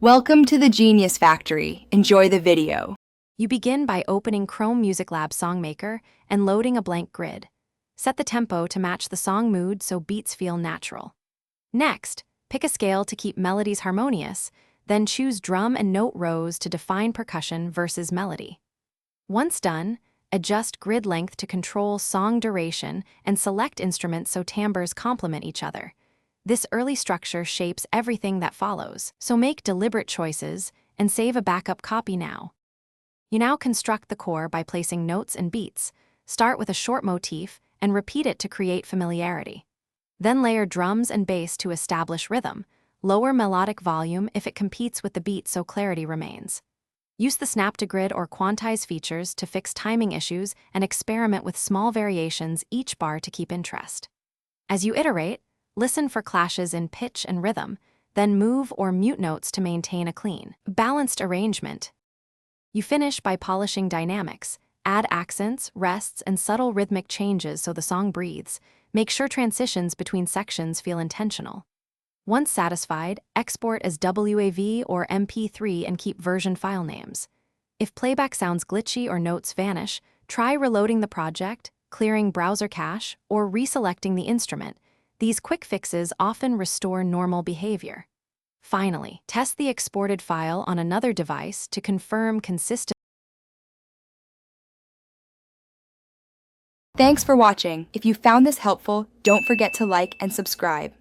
Welcome to the Genius Factory. Enjoy the video. You begin by opening Chrome Music Lab Songmaker and loading a blank grid. Set the tempo to match the song mood so beats feel natural. Next, pick a scale to keep melodies harmonious, then choose drum and note rows to define percussion versus melody. Once done, adjust grid length to control song duration and select instruments so timbres complement each other. This early structure shapes everything that follows, so make deliberate choices and save a backup copy now. You now construct the core by placing notes and beats. Start with a short motif and repeat it to create familiarity. Then layer drums and bass to establish rhythm. Lower melodic volume if it competes with the beat so clarity remains. Use the snap to grid or quantize features to fix timing issues and experiment with small variations each bar to keep interest. As you iterate, listen for clashes in pitch and rhythm, then move or mute notes to maintain a clean, balanced arrangement. You finish by polishing dynamics, add accents, rests, and subtle rhythmic changes so the song breathes. Make sure transitions between sections feel intentional. Once satisfied, export as WAV or MP3 and keep version file names. If playback sounds glitchy or notes vanish, try reloading the project, clearing browser cache, or reselecting the instrument. These quick fixes often restore normal behavior. Finally, test the exported file on another device to confirm consistency. Thanks for watching. If you found this helpful, don't forget to like and subscribe.